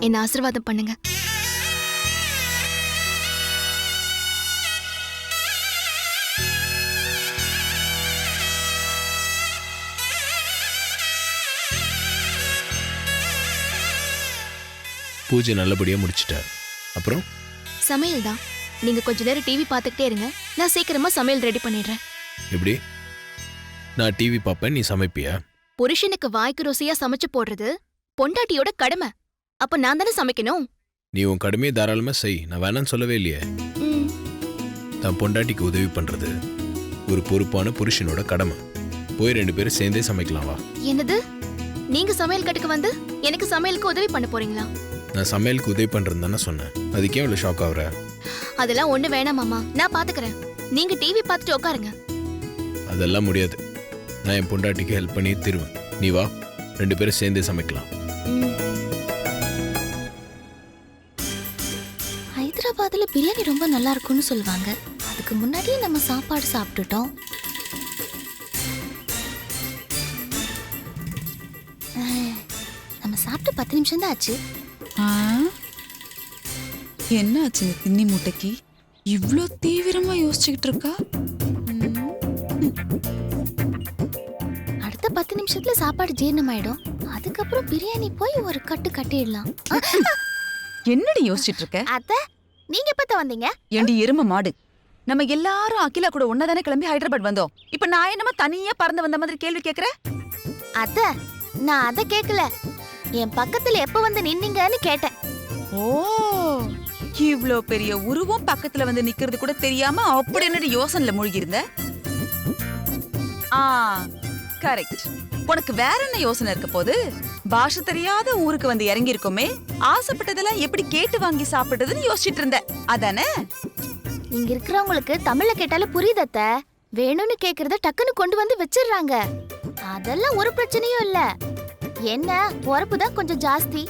என்ன ஆசீர்வாதம் பண்ணுங்க. பூஜை நல்லபடியா முடிச்சிட்ட. அப்புறம் சமையல் தான். நீங்க கொஞ்ச நேரம் டிவி பார்த்துக்கிட்டே இருங்க, நான் சீக்கிரமா சமையல் ரெடி பண்ணிடுறேன். எப்படி? நான் டிவி பார்ப்பேன், நீ சமைப்பியா? புருஷனுக்கு வாய்க்கு ருசியா சமைச்சு போடுறது பொண்டாட்டியோட கடமை. அப்ப நான் தானே சமைக்கணும். நீ உன் கடமையை தாராளமா செய், நான் வேணான்னு சொல்லவே இல்லையே. தான் பொண்டாட்டிக்கு உதவி பண்றது ஒரு பொறுப்பான புருஷனோட கடமை. போய் 2 பேரும் சேர்ந்தே சமைக்கலாம் வா. என்னது? நீங்க சமையல் கட்டுக்கு வந்து எனக்கு சமையலுக்கு உதவி பண்ண போறீங்களா? நான் சமையலுக்கு உதவி பண்றேன்னு தானே சொன்னேன். அதுக்கே இவ்வளவு ஷாக் ஆகுற? அதெல்லாம் ஒண்ணு வேணாம் மாமா, நான் பாத்துக்கிறேன். நீங்க டிவி பார்த்துட்டு உட்காருங்க. அதெல்லாம் முடியாது. நான் என் பொண்டாட்டிக்கு ஹெல்ப் பண்ணி தருவேன். நீ வா, 2 பேரும் சேர்ந்தே சமைக்கலாம். ஹைதராபாத்ல பிரியாணி ரொம்ப நல்லா இருக்கும்னு சொல்லுவாங்க. அதுக்கு முன்னாடியே நம்ம சாப்பாடு சாப்பிட்டுட்டோம். நம்ம சாப்பிட்டு 10 நிமிஷம் தான் ஆச்சு. என்ன ஆச்சு தின்னி மூட்டைக்கு? இவ்ளோ தீவிரமா யோசிச்சுக்கிட்டு இருக்கா? அடுத்த 10 நிமிஷத்துல சாப்பாடு ஜீரணமாயிடும். அதுக்கப்புறம் பிரியாணி போய் ஒரு கட்டு கட்டிடலாம். என்னடி யோசிச்சுட்டு இருக்க? அத்தை, நீங்க எப்ப வந்தீங்க? ஏண்டி எரும மாடு, நம்ம எல்லாரும் அகிலா கூட ஒன்னதானே கிளம்பி ஹைதராபாத் வந்தோம். இப்ப நான் என்னமா தனியா பறந்து வந்த மாதிரி கேள்வி கேக்குற? அத்தை, நான் அத கேக்கல. என் பக்கத்துல எப்ப வந்து நின்னீங்கன்னு கேட்டேன். ஓ, இவ்ளோ பெரிய உருவம் பக்கத்துல வந்து நிக்கிறது கூட தெரியாம அப்படி என்னடி யோசனைல மூழ்கி இருந்த? கரெக்ட். உனக்கு வேற என்ன யோசனை இருக்க போது? பாஷை தெரியாத ஊருக்கு வந்து இறங்கி இருக்கோமே, ஆசைப்பட்டதெல்லாம் எப்படி கேட்டு வாங்கி சாப்பிட்டதுன்னு யோசிச்சுட்டு இருந்த அதானே? இங்க இருக்கிறவங்களுக்கு தமிழ்ல கேட்டாலும் புரியுது அத்தை. வேணும்னு கேக்குறத டக்குன்னு கொண்டு வந்து வச்சிடுறாங்க. அதெல்லாம் ஒரு பிரச்சனையும் இல்ல. என்ன உரப்பு தான் கொஞ்சம் ஜாஸ்தி.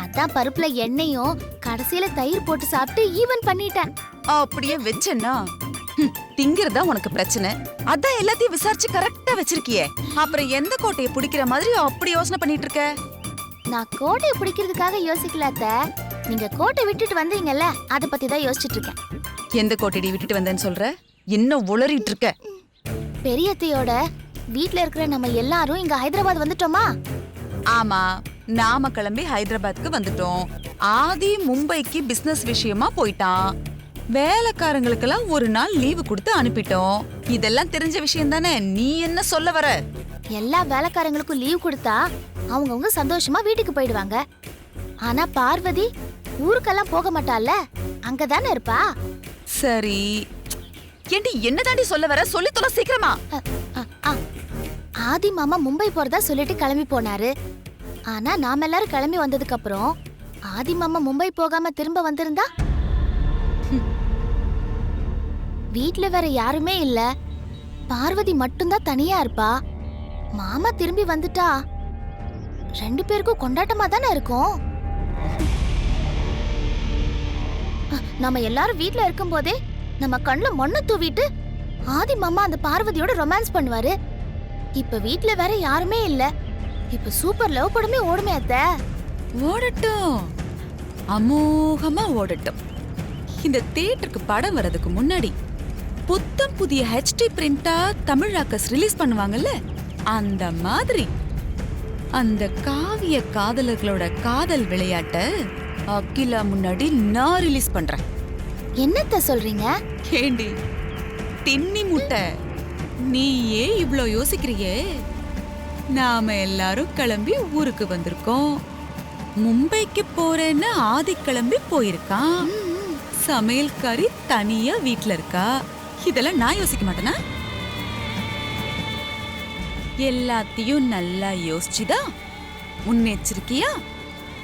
அதான் பருப்புல எண்ணெயும் கடைசியில தயிர் போட்டு சாப்பிட்டு ஈவன் பண்ணிட்டேன். அப்படியே வச்சேன்னா திங்கிறதா உனக்கு பிரச்சனை. அதான் எல்லாத்தையும் விசாரிச்சு கரெக்டா வச்சிருக்கியே. அப்புறம் எந்த கோட்டையை பிடிக்கிற மாதிரி அப்படி யோசனை பண்ணிட்டு இருக்க? நான் கோட்டையை பிடிக்கிறதுக்காக யோசிக்கல அத்தை. நீங்க கோட்டை விட்டுட்டு வந்தீங்கல்ல, அத பத்தி தான் யோசிச்சுட்டு இருக்கேன். எந்த கோட்டையை விட்டுட்டு வந்தேன்னு சொல்ற? இன்னும் உளறிட்டு இருக்க. பெரியத்தையோட வீட்ல இருக்கிற நம்ம எல்லாரும் இங்க ஹைதராபாத் வந்துட்டோமா? ஆமா, நாம கிளம்பி ஹைதராபாத்துக்கு வந்துட்டோம். ஆதி மும்பைக்கு பிசினஸ் விஷயமா போயிட்டான். வேலைக்காரங்களுக்கெல்லாம் ஒரு நாள் லீவு கொடுத்து அனுப்பிட்டோம். இதெல்லாம் தெரிஞ்ச விஷயம் தானே. நீ என்ன சொல்ல வர? எல்லா வேலைக்காரங்களுக்கும் லீவ் கொடுத்தா அவங்கவுங்க சந்தோஷமா வீட்டுக்கு போயிடுவாங்க. ஆனா பார்வதி ஊருக்கெல்லாம் போக மாட்டால, அங்கதானே இருப்பா. சரி, ஏண்டி என்ன தாண்டி சொல்ல வர? சொல்லி தொலை சீக்கிரமா. ஆதி மாமா மும்பை போறதா சொல்லிட்டு கிளம்பி போனாரு. ஆனா நாம எல்லாரும் கிளம்பி வந்ததுக்கு அப்புறம் ஆதி மாமா மும்பை போகாம திரும்ப வந்திருந்தா? வீட்ல வேற யாருமே இல்ல, பார்வதி மட்டும்தான் தனியா இருப்பா. மாமா திரும்பி வந்துட்டா 2 பேருக்கும் கொண்டாட்டமா தானே இருக்கும். நம்ம எல்லாரும் வீட்ல இருக்கும் போதே நம்ம கண்ணுல மண்ணை தூவிட்டு ஆதி மாமா அந்த பார்வதியோட ரொமான்ஸ் பண்ணுவாரு. இப்ப வீட்ல வேற யாருமே இல்ல. இப்ப சூப்பர் லவ் படமே ஓடுமே அத்தை. ஓடட்டும், அமோகமா ஓடட்டும். இந்த தியேட்டருக்கு படம் வரதுக்கு முன்னாடி புத்தம் புதிய HD பிரிண்டா தமிழ் ராக்கஸ் ரிலீஸ் பண்ணுவாங்கல்ல, அந்த மாதிரி அந்த காவிய காதலர்களோட காதல் விளையாட்ட அகிலா முன்னாடி நான் ரிலீஸ் பண்றேன். என்னத்த சொல்றீங்க? ஏண்டி தின்னி முட்டை, நீ ஏன் இவ்ளோ யோசிக்கிறியே? நாம எல்லாரும் கிளம்பி ஊருக்கு வந்திருக்கோம். மும்பைக்கு போறேன்னு ஆதி கிளம்பி போயிருக்கான். சமையல்காரி தனியா வீட்ல இருக்கா. இதெல்லாம் நான் யோசிக்க மாட்டேனா? எல்லாத்தையும் நல்லா யோசிச்சுதான் முன்னெச்சரிக்கையா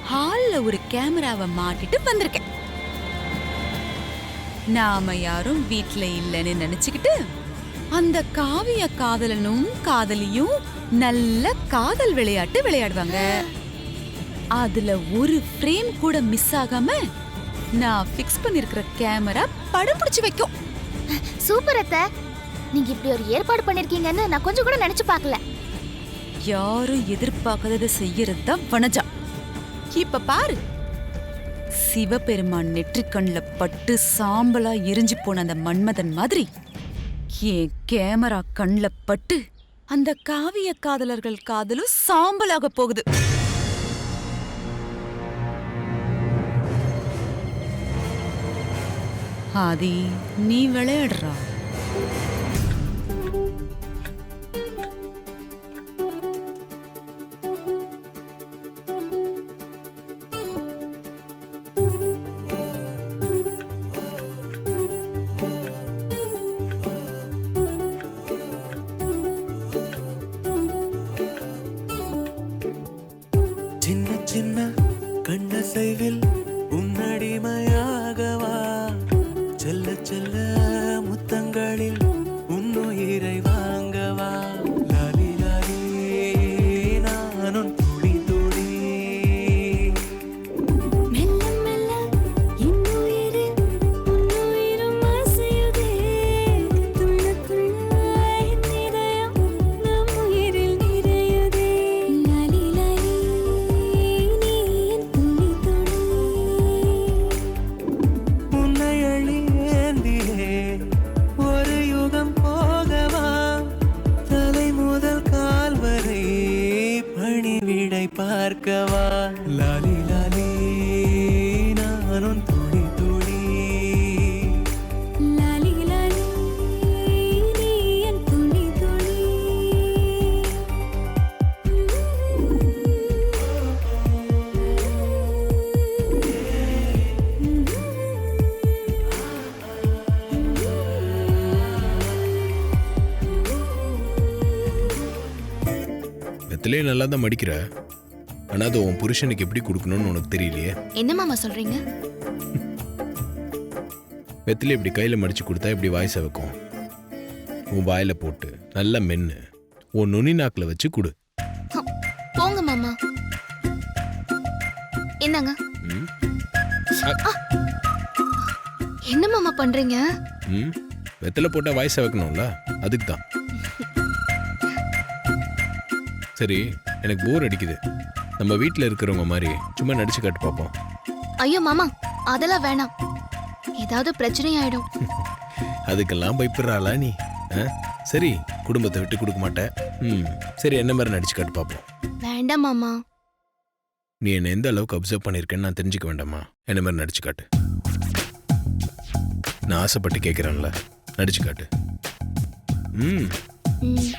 ஹால்ல ஒரு கேமராவை மாட்டிட்டு வந்திருக்கேன். நாம யாரும் வீட்ல இல்லைன்னு நினைச்சுக்கிட்டு அந்த காவிய காதலனும் காதலியும் நல்ல காதல் விளையாட்டு விளையாடுவாங்க. அதுல ஒரு ஃப்ரேம் கூட மிஸ் ஆகாம நான் ஃபிக்ஸ் பண்ணிருக்கிற கேமரா படம் பிடிச்சு வைக்கும். சூப்பர் அத்தை, நீங்க இப்படி ஒரு ஏற்பாடு பண்ணிருக்கீங்கன்னு நான் கொஞ்சம் கூட நினைச்சு பார்க்கல. யாரும் எதிர்பார்க்காததை செய்யறது தான் வனஜா. இப்ப பாரு, சிவபெருமான் நெற்றிக்கண்ல பட்டு சாம்பலா எரிஞ்சு போன அந்த மன்மதன் மாதிரி என் கேமரா கண்ல பட்டு அந்த காவிய காதலர்கள் காதலும் சாம்பலாக போகுது. ஆதி, நீ விளையாடுறா. சின்ன சின்ன கண்ணசைவில் உன்னடிமையாகவா, செல்ல செல்ல முத்தங்களில் உன்னுயிரை வாங்கவா, லாலி லாலி நானும் துளி துளி. மெல்ல மெல்ல இன்னுயிரில் உன்னுயிரும் அசையுதே, துள்ள துள்ள என் இதயம் நம் உயிரில் நிறையுதே, லாலி லாலி நீ என் துளி துளி. உன்னை அள்ளி ஏந்தியே ஒரு யுகம் போகவா, தலை முதல் கால் வரை பணிவிடை பார்க்கவா, லாலி லாலி நானும் துளி துளி. லாலி லாலி நீ என் துளி துளி. வெத்திலே நல்லா தான் மடிக்கிற, ஆனா அது உன் புருஷனுக்கு எப்படி கொடுக்கணும்னு உனக்கு தெரியலையே. என்ன மாமா சொல்றீங்க? வெத்திலே இப்படி கையில மடிச்சு கொடுத்தா இப்படி வாய்ஸை வைக்கும். உன் வாயில போட்டு நல்லா மென்னு உன் நுனி நாக்குல வச்சு கொடு. போங்க மாமா. என்னங்க? ம்? என்ன மாமா பண்றீங்க? ம்? வெத்தலை போட்டா வாய்ஸை வைக்கணும்ல, அதுக்கு தான். சரி, எனக்கு போர் அடிக்குது. நம்ம வீட்டில் இருக்கிறவங்க மாதிரி சும்மா நடிச்சு காட்டு பார்ப்போம். ஐயோ மாமா, அதெல்லாம் வேணாம். ஏதாவது பிரச்சனை ஆயிடும். அதுக்கெல்லாம் பயப்படுறாளா நீ? ஆ? சரி, குடும்பத்தை விட்டு கொடுக்க மாட்டேன். சரி, என்ன மாதிரி நடிச்சு காட்டு பார்ப்போம். வேண்டாம் மாமா. நீ என்ன எந்த அளவுக்கு அப்சர்வ் பண்ணியிருக்கேன்னு நான் தெரிஞ்சுக்க வேண்டாமா? என்ன மாதிரி நடிச்சு காட்டு. நான் ஆசைப்பட்டு கேட்குறேன்ல, நடிச்சு காட்டு. ம் ம்.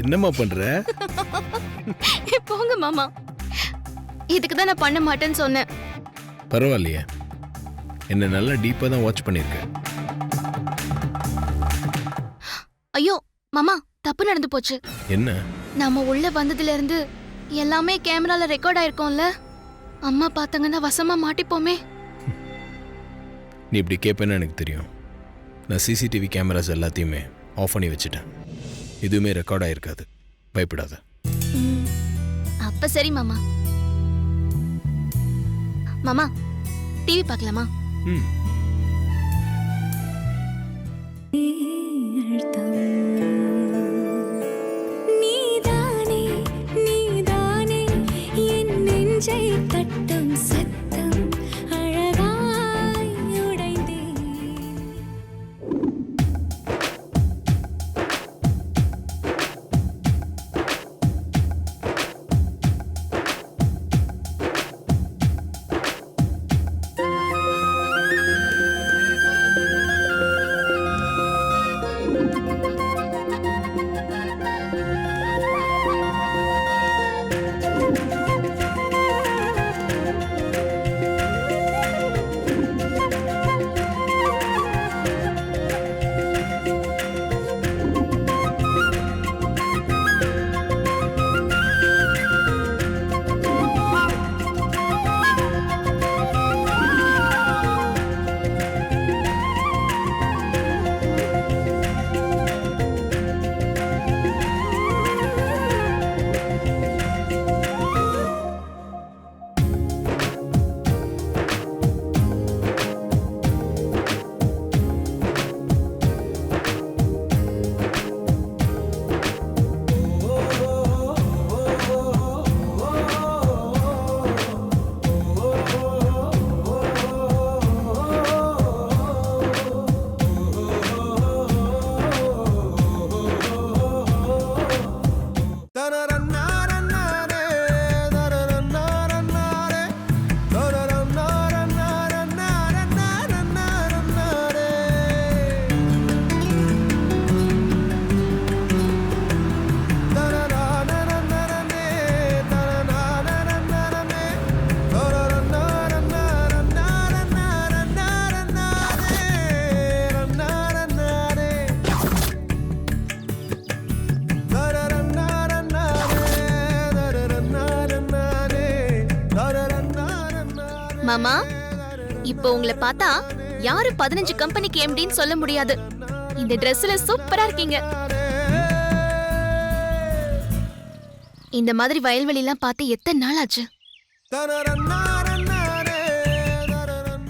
என்னம்மா பண்ற? போங்க மாமா. இதுக்கு தான் நான் பண்ண மாட்டேன்னு சொன்னேன். பரவாயில்லையே, என்ன நல்லா டீப்பா தான் வாட்ச் பண்ணிருக்க. ஐயோ மாமா, தப்பு நடந்து போச்சு. என்ன? நாம உள்ள வந்ததுல இருந்து எல்லாமே கேமரால ரெக்கார்ட் ஆயிருக்கோம்ல. அம்மா பார்த்தாங்கன்னா வசமா மாட்டிப்போமே. நீ இப்படி கேட்பேன்னு எனக்கு தெரியும். நான் சிசிடிவி கேமராஸ் எல்லாத்தையுமே ஆஃப் பண்ணி வச்சுட்டேன். எதுவுமே ரெக்கார்ட் ஆயிருக்காது, பயப்படாத. அப்ப சரி மாமா. மாமா, டிவி பார்க்கலாமா? ம் நீதானே நீதானே என் நெஞ்சை தட்டும் சத்தம் அழகாய் உடைந்தே. மாமா, இப்போ உங்களை பார்த்தா யாரு 15 கம்பெனிக்கு எம்டின்னு சொல்ல முடியாது. இந்த Dressல சூப்பரா இருக்கீங்க. இந்த மாதிரி வயல்வெளிலாம் பார்த்து எத்தனை நாள் ஆச்சு?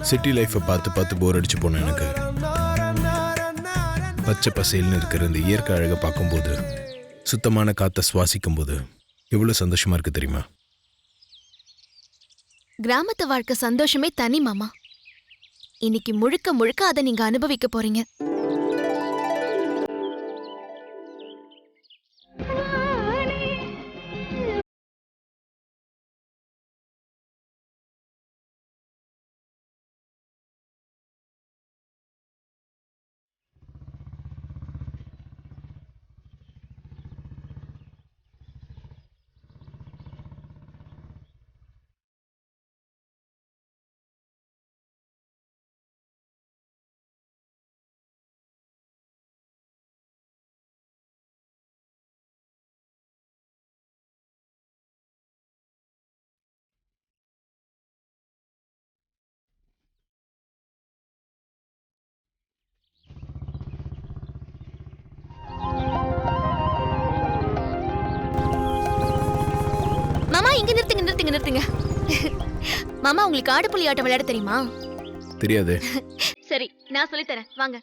சிட்டி லைஃப்பை பார்த்து பார்த்து போர் அடிச்சு போனேன் எனக்கு. பச்சை பசேல்னு இருக்கிற இந்த இயற்கை அழகை பார்க்கும்போது, சுத்தமான காற்றை சுவாசிக்கும் போது எவ்வளோ சந்தோஷமா இருக்கு தெரியுமா? கிராமத்து வாழ்க்கை சந்தோஷமே தனி மாமா. இன்னைக்கு முழுக்க முழுக்க அதை நீங்க அனுபவிக்க போறீங்க. மாமா, இங்க நிறுத்துங்க நிறுத்துங்க நிறுத்துங்க. மாமா, உங்களுக்கு ஆடுபுலி ஆட்டம் விளையாட தெரியுமா? தெரியாது. சரி, நான் சொல்லித் தரேன், வாங்க.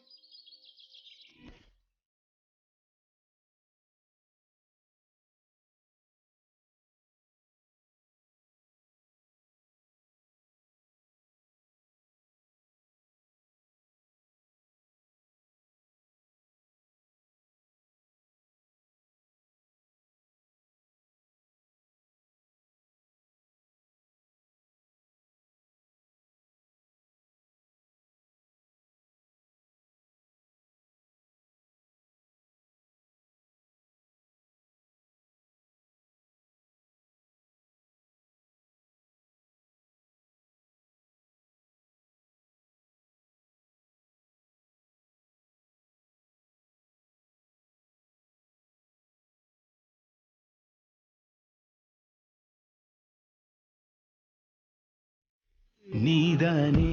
நீதானே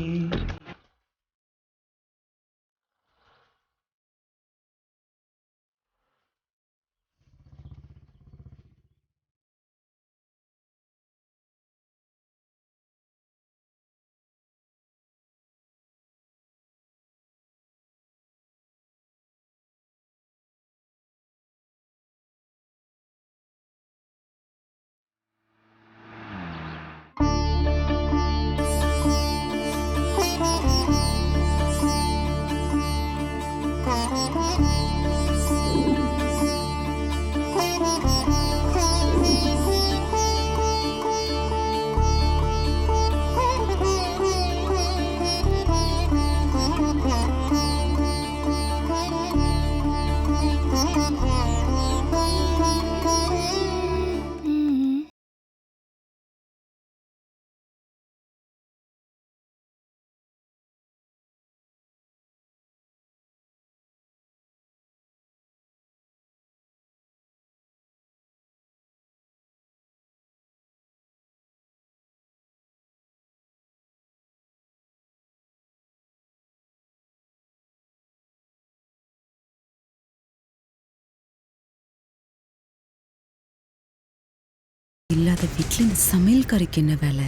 இல்லாத வீட்ல இந்த சமையல்காரிக்கு என்ன வேலை?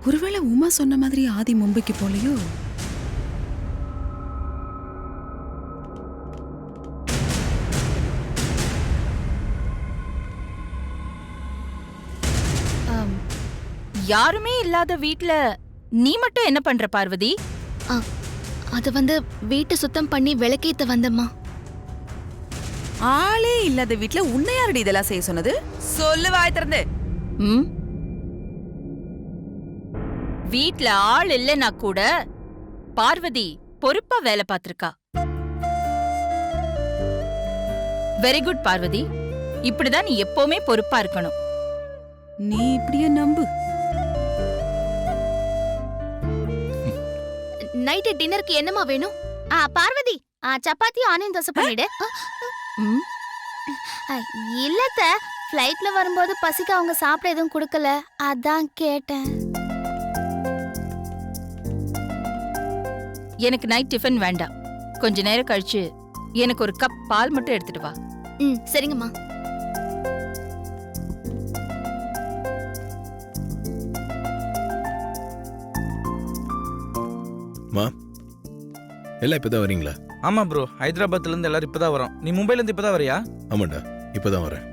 ஒருவேளை உமா சொன்ன மாதிரி ஆதி மும்பைக்கு போலையோ? யாருமே இல்லாத வீட்ல நீ மட்டும் என்ன பண்ற பார்வதி? அது வீட்டை சுத்தம் பண்ணி விளக்கேத்த வந்தம்மா. ஆளே இல்லாத வீட்ல உன்னை யாரடி இதெல்லாம் செய்ய சொன்னது? சொல்லு வாய் திறந்து. வீட்ல ஆள் இல்லைன்னா கூட பார்வதி பொறுப்பா வேலை பார்த்திருக்கா. Very good Parvati. இப்படிதான் நீ எப்பவுமே பொறுப்பா இருக்கணும். நீ இப்படியே நம்பு. நைட்டு டின்னருக்கு என்னமா வேணும்? பார்வதி, சப்பாத்தி ஆனியன் தோசை பண்ணிடு. இல்லத்த, ஃப்ளைட்ல வரும்போது பசிக்கு அவங்க சாப்பிட எதுவும் கொடுக்கல, அதான் கேட்டேன். எனக்கு நைட் டிஃபன் வேண்டாம். கொஞ்ச நேரம் கழிச்சு எனக்கு ஒரு கப் பால் மட்டும் எடுத்துட்டு வா. ம் சரிங்கம்மா. மா எல்லாம் இப்பதான் வரீங்களா? ஆமா ப்ரோ, ஹைதராபாத்ல இருந்து எல்லாரும் இப்பதான் வரோம். நீ மும்பைல இருந்து இப்பதான் வரியா? ஆமாண்டா, இப்பதான் வரேன்.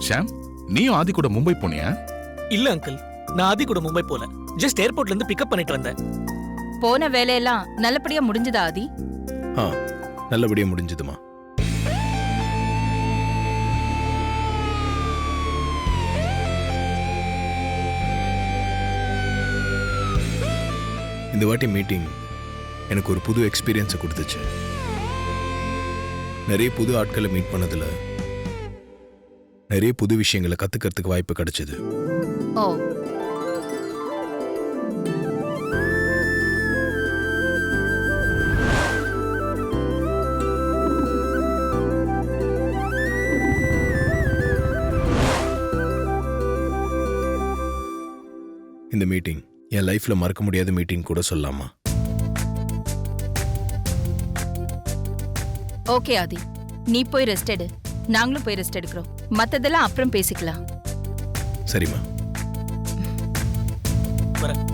ஷாம், நீயும் ஆதி கூட மும்பை போனியா? இல்ல அங்கிள், நான் ஆதி கூட மும்பை போல. ஜஸ்ட் ஏர்போர்ட்ல இருந்து பிக்கப் பண்ணிட்டு வந்தேன். போன வேலையெல்லாம் நல்லபடியா முடிஞ்சதா ஆதி? ஆ, நல்லபடியா முடிஞ்சதுமா. இந்த வாட்டி மீட்டிங் எனக்கு ஒரு புது எக்ஸ்பீரியன்ஸை கொடுத்துச்சு. நிறைய புது ஆட்களை மீட் பண்ணதுல நிறைய புது விஷயங்களை கத்துக்கிறதுக்கு வாய்ப்பு கிடைச்சது. ஓ, இந்த மீட்டிங் என் லைஃப்ல மறக்க முடியாத மீட்டிங் கூட சொல்லலாமா? ஓகே ஆதி, நீ போய் ரெஸ்ட் எடு. நாங்களும் போய் ரெஸ்ட் எடுக்கிறோம். மத்ததெல்லாம் அப்புறம் பேசிக்கலாம். சரிம்மா. வரேன்.